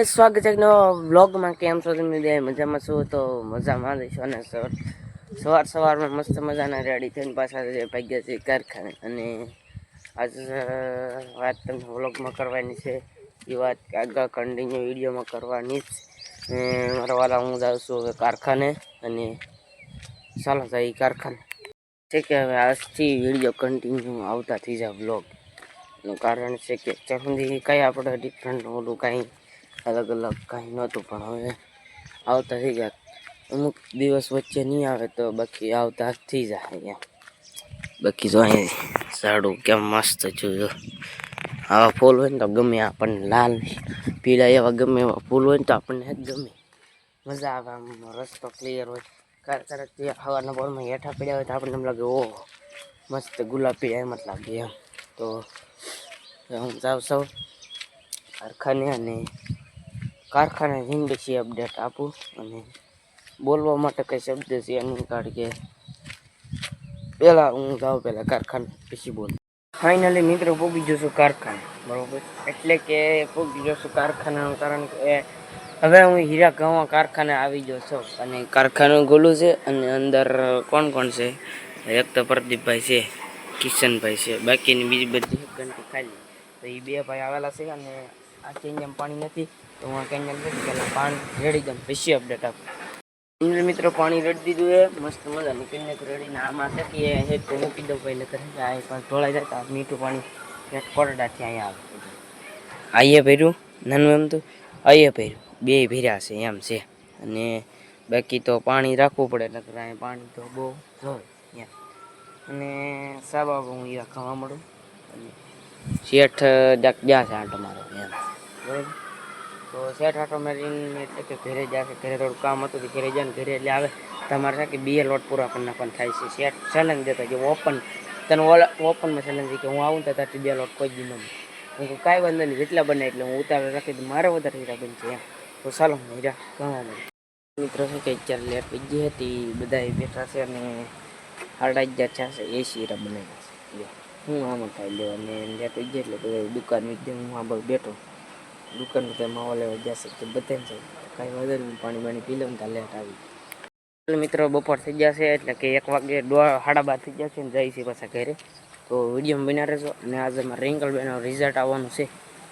Finally સ્વાગત છે નવા વ્લોગમાં. કેમ છો તમે? મજામાં છો તો મજામાં રહીશું. અને સવારમાં મસ્ત મજાના રેડી થઈને પાછા ભાગ્યા છે કારખાને. અને આજે વાત તમને વ્લોગમાં કરવાની છે એ વાત આગળ કન્ટિન્યુ વિડીયોમાં કરવાની જ. મારા વાલા હું જાઉં છું હવે કારખાને. અને ચાલો જાય કારખાને છે કે હવે આજથી વિડીયો કન્ટિન્યુ આવતા થઈ જાય વ્લોગ. નું કારણ છે કે ત્યાં સુધી કંઈ આપણે ડિફરન્ટ ઓલું કાંઈ અલગ અલગ કાંઈ નહોતું, પણ હવે આવતા થઈ જાય. અમુક દિવસ વચ્ચે નહીં આવે તો બાકી આવતા થઈ જાય. બાકી જો અહીં ઝાડું કેમ મસ્ત જોયું. આવા ફૂલ હોય ને તો ગમે આપણને, લાલ પીળા એવા ગમે એવા ફૂલ હોય ને તો આપણને ગમે, મજા આવે. આમ રસ્તો ક્લિયર હોય, ક્યારેક હવાના બોરમાં હેઠા પડ્યા હોય તો આપણને એમ લાગે ઓહ મસ્ત ગુલાબી એમ જ લાગે એમ. તો હું જાઉં છું કારખાને. અને કારખાને જઈને પછી અપડેટ આપું. અને બોલવા માટે કંઈ શબ્દ છે નહીં, કારણ કે પહેલાં હું જાઉં પહેલાં કારખાને પછી બોલ. ફાઇનલી મિત્રો પહોંચી જશું કારખાને, બરાબર. એટલે કે પહોંચી જશું કારખાનાનું કારણ કે હવે હું હીરા ઘઉં કારખાને આવી ગયો છું. અને કારખાનું ખુલ્લું છે. અને અંદર કોણ કોણ છે? એક તો પ્રદીપભાઈ છે, કિશનભાઈ છે, બાકીની બીજી બધી ઘંટી ખાલી. તો એ બે ભાઈ આવેલા છે. અને આ કેન્યામાં પાણી નથી તો હું આ કેન્યામાં નથી, પહેલાં પાણી રેડી દઉં પછી અપડેટ આપું. મિત્રો પાણી રેડી દીધું એ મસ્ત મજાનું કેન્યા રેડીને આમાં છે કે હેઠ તો મૂકી દઉં પહેલે કરે આ પણ ઢોળાઈ જાય તો મીઠું પાણી હેઠ કોરડાથી અહીંયા આવે. આઈએ ભર્યું નાનું એમ તો આઈએ ભર્યું, બે ભર્યા છે એમ છે. અને બાકી તો પાણી રાખવું પડે, નકર અહીંયા પાણી તો બહુ જોવે એમ. અને સાબા હું અહીંયા ખાવા મળું. અને શેઠ ગયા છે આંટો મારો એમ, બરાબર. તો શેઠ આંટો મારીને એટલે કે ઘરે જશે. ઘરે થોડું કામ હતું તો ઘરે જાય ને ઘરે એટલે આવે તમારે છે કે બે લોટ પૂરા પણ નાખવાનું થાય છે. શેઠ ચેલેન્જ દેતા કે ઓપન તને ઓપનમાં ચેલેન્જ કે હું આવું તો ત્યાંથી બે લોટ કોઈ દી ન હું કહું કાંઈ વાંધો નહીં, જેટલા બને એટલે હું ઉતારે રાખી દઉં, મારે વધારે હીરા બનશે એમ. તો ચાલો હીરા ઘણા મળે. મિત્રો છે કે અત્યારે લેટ પી ગઈ હતી, બધા બેઠા છે. અને 8:30 છે, એસી હીરા બનાવ્યા છે. હું આમાં ખાઈ લેવા અને લેટ પી ગઈ એટલે બધા દુકાન વીજ હું આ બસ બેઠો. દુકાન તો માવા લેવા જશે તો બધાને છે કાંઈ વાંધો નહીં, પાણી બાણી પી લઉં ત્યાં લેટ આવી. મિત્રો બપોર થઈ ગયા છે એટલે કે 1 વાગે 12:30 થઈ ગયા છે ને જાય છે પાછા ઘરે. તો વિડીયો બન્યા રહેજો. અને આજે મારે રિંકલબેનનું રિઝલ્ટ આવવાનું છે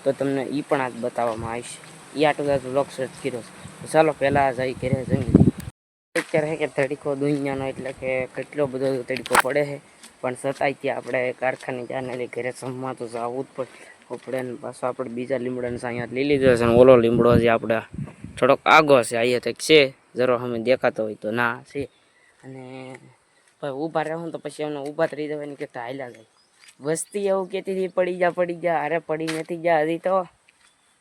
તો તમને એ પણ આજ બતાવવામાં આવશે. એ આટલું જ વ્લોગ સર્ચ કર્યો છે. તો ચાલો પહેલાં જઈ ઘરે જઈ. અત્યારે છે કે તડકો દુનિયાનો એટલે કે કેટલો બધો તડકો પડે છે, પણ છતાંય ત્યાં આપણે કારખાને જાને લઈ ઘરે જમવા તો જવું જ પડે ને. પાછો આપણે બીજા લીમડાને અહીંયા લઈ લીધો છે. અને ઓલો લીમડો જે આપણે થોડોક આગો છે, અહીંયા કંઈક છે જરો અમે દેખાતો હોય તો ના છે. અને ભાઈ ઊભા રહું તો પછી એમને ઊભા જ રહી જવાની કહેતા હાલ્યા જાય. વસ્તી એવું કહેતી હતી પડી જા. અરે પડી નથી જા, હજી તો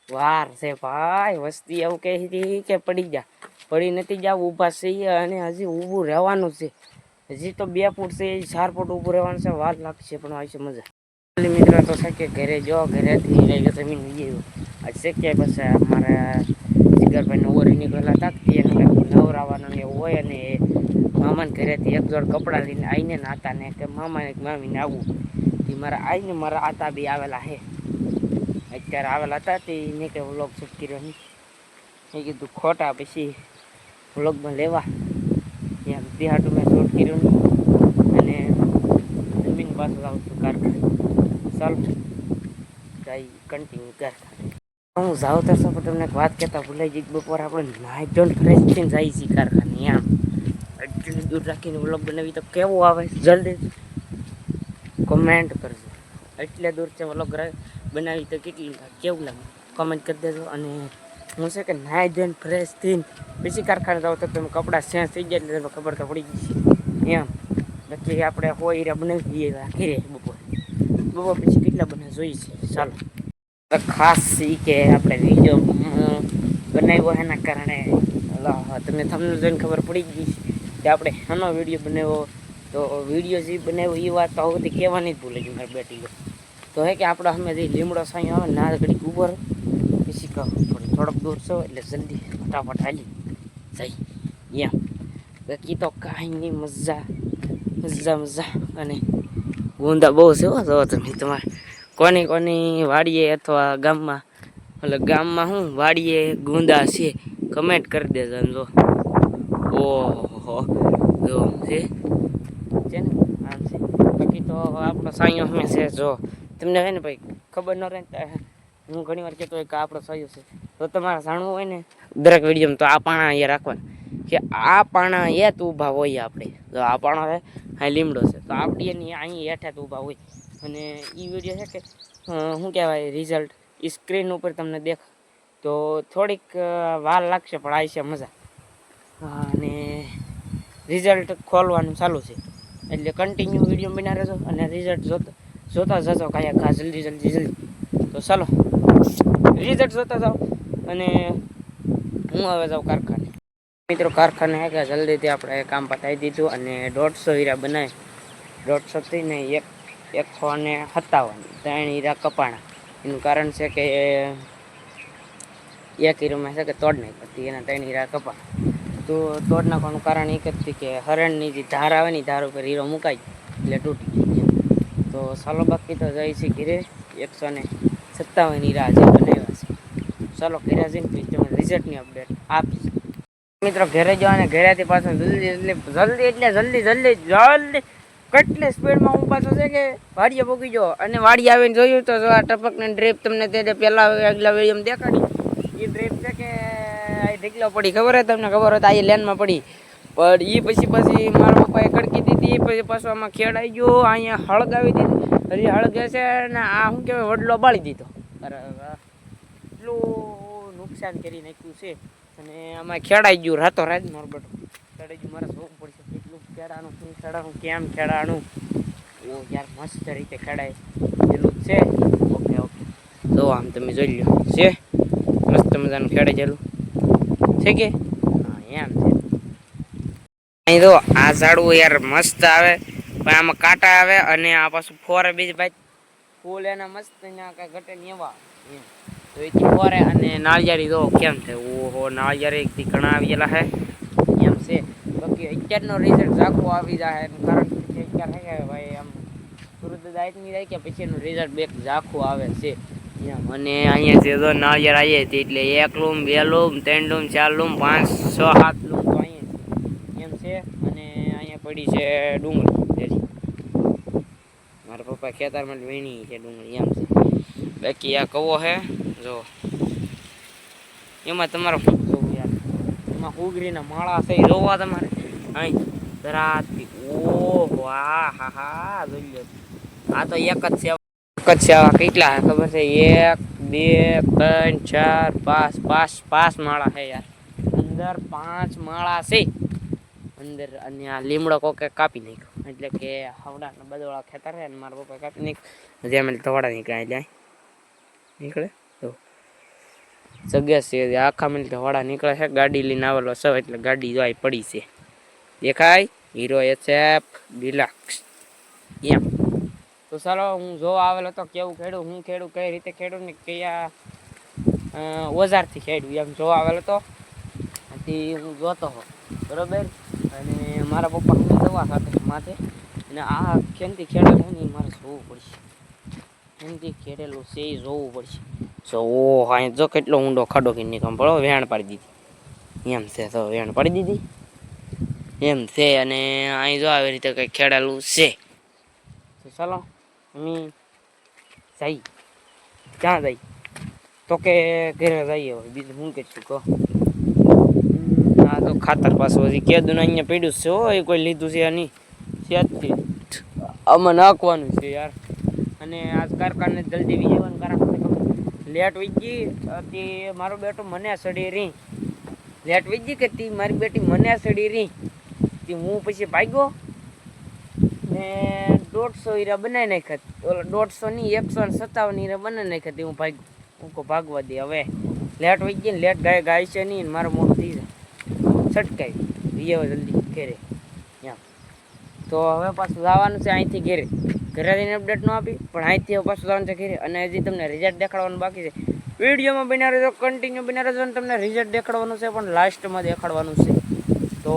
વાર છે ભાઈ. વસ્તી એવું કહી હતી કે પડી નથી જા, ઊભા છીએ. અને હજી ઊભું રહેવાનું છે. હજી તો 2 ફૂટ છે, 4 ફૂટ ઊભું રહેવાનું છે. વાર લાગશે પણ આવશે મજા. મિત્રો તો છે કે ઘરે જો ઘરેથી રહી જમીન ગયું આ છે કે બસ અમારા જીગરભાઈ નવરી નીકળેલા હતા એને નવરાવાનું એવું હોય. અને મામાને ઘરેથી એક જોડ કપડાં લઈને આવીને નાતા ને કે મામાને મામીને આવું એ મારા આવીને મારા આતા બી આવેલા હે અત્યારે આવેલા હતા તે એને કે વ્લોગ શૂટ કર્યો નહીં. એ કીધું ખોટા પછી વ્લોગમાં લેવા ત્યાં બિહાટું મેં શૂટ કર્યું નહીં. અને જમીન પાછું આવું છું કારખાને. ચાલો જાય કન્ટિન્યુ કારખાને. હું જાઉં તો પણ તમને એક વાત કહેતા ભૂલાઈ જઈ. બપોર આપણે નાઇટ ડોન્ટ ફ્રેશ થઈને જાય છીએ કારખાને એમ. એટલી દૂર રાખીને વ્લોગ બનાવી તો કેવું આવે જલ્દી કોમેન્ટ કરજો. એટલે દૂર છે વ્લોગ બનાવી તો કેટલી કેવું લાગે કોમેન્ટ કરી દેજો. અને હું છે કે નાઇટ ડોન્ટ ફ્રેશ થઈને પછી કારખાને જાવ તો તમે કપડાં ચેન્જ થઈ જાય એટલે તમે ખબર તો પડી ગઈ એમ. બાકી આપણે હોય હીરા બનાવી દઈએ રાખી રહે બપોર પછી કેટલા બને જોઈએ છે. ચાલો ખાસ એ કે આપણે વિડીયો બનાવ્યો એના કારણે તમને જોઈને ખબર પડી ગઈ કે આપણે એનો વિડીયો બનાવ્યો. તો વિડીયો જે બનાવ્યો એ વાત તો આવતી કહેવાની જ ભૂલે ગઈ મારી બેટી. તો હે કે આપણે અમે જે લીમડો સાંઈ આવે ના ઘડીક ઉભર પછી કહો થોડોક દૂર છો એટલે જલ્દી ફટાફટ હાલી જાય એમ. બાકી તો કાંઈ નહીં, મજા. અને ગુંદા બહુ છે હો. જો તમે તમારે કોની વાડીએ અથવા ગામમાં એટલે ગામમાં હું વાડીએ ગુંદા છે કમેન્ટ કરી દેજો જો ઓહો જો છે ને આમ છે બાકી તો આપણો સાયો અમે છે જો તમને હે ને ભાઈ ખબર ન રહે હું ઘણી વાર કહેતો હોય કે આપણો સાયો છે તો તમારે જાણવું હોય ને દરેક વિડીયોમાં તો આ પાણા અહીંયા રાખવાના કે આ પાણા એ જ ઊભા હોય આપણે જો આ પાણો છે હા લીમડો છે તો આપણી એની અહીં હેઠા જ ઊભા હોય અને એ વિડીયો છે કે શું કહેવાય રિઝલ્ટ એ સ્ક્રીન ઉપર તમને દેખ તો થોડીક વાર લાગશે પણ આવી છે મજા અને રિઝલ્ટ ખોલવાનું ચાલુ છે એટલે કન્ટિન્યુ વિડીયો બના રહેજો અને રિઝલ્ટ જોતા જજો કાંઈ ખા જલ્દી તો ચાલો રિઝલ્ટ જોતા જાઓ અને હું હવે જાઉં કારખાને મિત્રો કારખાને હે કે જલ્દીથી આપણે કામ પતાવી દીધું અને 150 હીરા બનાવી 150 થી ને 157 3 હીરા કપાણા એનું કારણ છે કે એક હીરોમાં છે કે તોડ નહીં કરતી એના 3 હીરા કપાણા તો તોડ નાખવાનું કારણ એક જ છે કે હરણની જે ધાર આવે ને ધાર ઉપર હીરો મુકાઈ એટલે તૂટી ગઈ તો ચાલો બાકી તો જાય છે ઘીરે 157 હીરા જે બનાવ્યા છે ચાલો ઘરે જઈને પછી તમે રિઝલ્ટની અપડેટ આપીશ મિત્રો ઘરે જાઓ અને ઘરેથી પાછો જલ્દી કેટલી સ્પીડમાં હું પાછો છે કે વાડીએ પોગી જાઓ અને વાડી આવીને જોયું તો આ ટપકને ડ્રેપ તમને તે પહેલાં આગલા વિડીયોમાં દેખાડી એ ડ્રેપ છે કે ઢીકલો પડી ખબર હોય તમને ખબર હોય તો આ લેનમાં પડી પણ એ પછી મારા પપ્પાએ કડકી દીધી પછી પાછું આમાં ખેડાઈ ગયો અહીંયા હળગાવી દીધી હજી હળગે છે ને આ શું કહેવાય વડલો બાળી દીધો એટલું નુકસાન કરી નાખ્યું છે અને આમાં ખેડાઈ ગયું રાતો રાત મારું બેટું ખેડાઈ ગયું મારે જોવું પડશે કેટલું ખેડાનું શું ખેડાનું કેમ ખેડાનું ઓ યાર મસ્ત રીતે ખેડાય એટલું જ છે ઓકે તો આમ તમે જોઈ લો છે મસ્ત મજાનું ખેડાઈ ગયેલું છે કે હા એમ છે અહીં તો આ ઝાડવું યાર મસ્ત આવે પણ આમાં કાંટા આવે અને આ પાછું ફોરે બીજ ભાઈ ફૂલ એના મસ્ત એના કાંઈ ઘટે નહીં એવા એમ તો એથી ફોરે અને નાળિયારી તો કેમ છે ઓહો નાળિયારી એકથી ઘણા આવેલા છે એમ છે બાકી અત્યારનો રિઝલ્ટ ઝાખું આવી જાય એનું કારણ કે અત્યારે છે કે ભાઈ આમ સુરત દાયકની જાય કે પછી એનું રિઝલ્ટ બે ઝાખું આવે છે એમ અને અહીંયા જે તો નાળિયાર આવીએ હતી એટલે 1 લૂમ 2 લૂમ 3 લૂમ 4 લૂમ 5 6 7 લૂમ તો અહીંયા એમ છે અને અહીંયા પડી છે ડુંગળી મારા પપ્પા ખેતરમાં વીણી છે ડુંગળી એમ છે બાકી આ કવો છે જો એમાં તમારે શું જોવું યાર એમાં ઉગરીના માળા છે જોવા તમારે અહીં ધરાતી ઓહો આ હા જોઈ લો આ તો એક જ છે આવા કેટલા ખબર છે 1 2 3 4 5 માળા છે યાર અંદર 5 માળા છે અંદર અને આ લીમડો કોકે કાપી નાખ્યો એટલે કે હવડાના બદવાળા ખેતર છે અને મારા પપ્પા કાપી નાખ્યો જેમ ધોવાડા નીકળ્યા એટલે નીકળે તો જગ્યા છે આખા મિનિટ ધોવાડા નીકળે છે ગાડી લઈને આવેલો સૌ એટલે ગાડી જો પડી છે દેખાય હીરો HF ડિલક્સ એમ તો ચાલો હું જોવા આવેલો તો કેવું ખેડું હું ખેડું કઈ રીતે ખેડું ને કયા ઓજારથી ખેડું એમ જોવા આવેલો તો આથી હું જોતો હો બરોબર અને મારા પપ્પા હું દવા સાથે માથે અને આ ખેનથી ખેડેલું છે ને એ મારે જોવું પડશે ખેનથી ખેડેલું છે એ જોવું પડશે સો ઓહ અહીં જો કેટલો ઊંડો ખાડો કે નીકળ પડો વેણ પાડી દીધી એમ છે તો વેણ પાડી દીધી એમ છે અને અહીં જો આવી રીતે કંઈક ખેડેલું છે તો ચાલો અમે જઈ ક્યાં જઈ તો કે ઘરે જઈએ હવે બીજું શું કહીશું કહો આ તો ખાતર પાછું હજી કેદું અહીંયા પડ્યું છે હોય કોઈ લીધું છે નહીં ત્યાંથી આમાં નાખવાનું છે યાર અને આજ કારખાને જલ્દી વી જવાનું કારણ લેટ વીજી તે મારો બેટો મને સડી રહી લેટ વીજી કે તી મારી બેટી મને સડી રહી તે હું પછી ભાગ્યો ને 150 હીરા બનાવી નાખ્યા ઓલા 150 ની 157 હીરા બનાવી નાખ્યા હું ભાગ્યો હું કો ભાગવા દે હવે લેટ વીજી ને લેટ ગાય છે નહીં મારો મોઢું થઈ જાય છટકાઈ હવે જલ્દી ઘેરે એમ તો હવે પાછું જવાનું છે અહીંથી ઘેરે જઈને અપડેટ ન આપી પણ અહીંથી હવે પાછું જવાનું છે ઘેરે અને હજી તમને રિઝલ્ટ દેખાડવાનું બાકી છે વિડીયોમાં બન્યા રહેજો કન્ટિન્યુ બન્યા રહેજો અને તમને રિઝલ્ટ દેખાડવાનું છે પણ લાસ્ટમાં દેખાડવાનું છે તો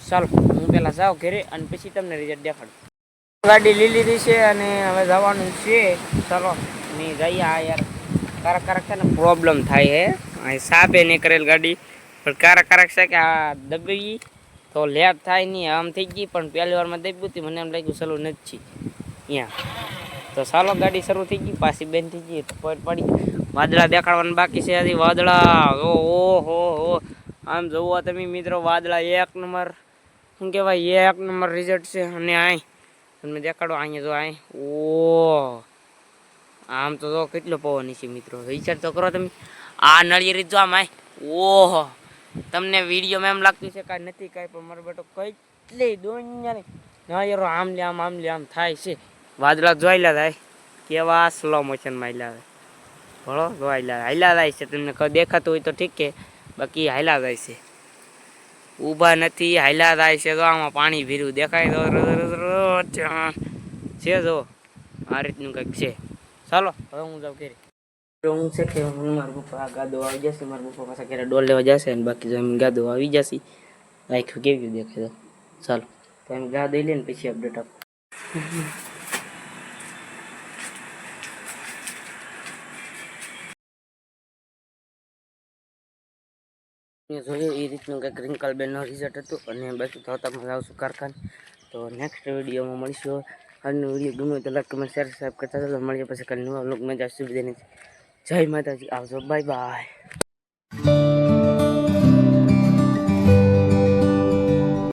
ચાલો હું પહેલાં જાઉં ઘેરે અને પછી તમને રિઝલ્ટ દેખાડું ગાડી લઈ લીધી છે અને હવે જવાનું છે ચાલો નહીં જઈએ આ યાર કારક છે ને પ્રોબ્લેમ થાય હે અહીં સાપે નહીં કરેલ ગાડી પણ કારક છે કે આ દબી તો લેટ થાય નહીં આમ થઈ ગઈ પણ પહેલી વારમાં દબ્યું હતી મને એમ લાગ્યું ચાલુ નથી અહીંયા તો ચાલો ગાડી શરૂ થઈ ગઈ પાછી બેન થઈ ગઈ પડી વાદળા દેખાડવાનું બાકી છે હજી વાદળા ઓહો આમ જોવો તમે મિત્રો વાદળા એક નંબર શું કહેવાય એક નંબર રિઝલ્ટ છે અને અહીં તમે દેખાડો અહીંયા જો અહીં ઓ આમ તો જો કેટલો પવન છે મિત્રો વિચાર તો કરો તમે આ નળી રીત જો આમ ઓહો તમને વિડીયોમાં એમ લાગતું છે કાંઈ નથી કાંઈ પણ મારો બેટો કેટલી દુનિયાની નળીરો આમ લે આમ થાય છે વાદળા જોઈલા થાય કેવા સ્લો મોશનમાં હાલ્યા આવે ભળો જોઈલા હાલ્યા જાય છે તમને દેખાતું હોય તો ઠીક કે બાકી હાલ્યા જાય છે ઊભા નથી હાલ્યા જાય છે તો આમાં પાણી ભીરું દેખાય તો છે જો આ રીતનું કંઈક છે ચાલો હવે હું જાઉં ઘરે હું છે કે હું મારા પપ્પા ગાદો આવી જશે મારા પપ્પા પાછા ક્યારે ડોલ લેવા જશે ને બાકી એમ ગાદો આવી જશે રાખ્યું કેવું દેખાય તો ચાલો તો એમ ગાદો લઈને પછી અપડેટ આપો જોયું એ રીતનું કંઈક રિંકલબેનનો રિઝલ્ટ હતું અને બાકી તો તમે આવશું કારખાને તો નેક્સ્ટ વિડીયોમાં મળીશું આજનો વિડીયો ગમે તો લાઈક કમેન્ટ શેર સબસ્ક્રાઈબ કરતા મળીએ પછી કાલે નવા વ્લોગમાં જશું બધાને જય માતાજી આવજો બાય બાય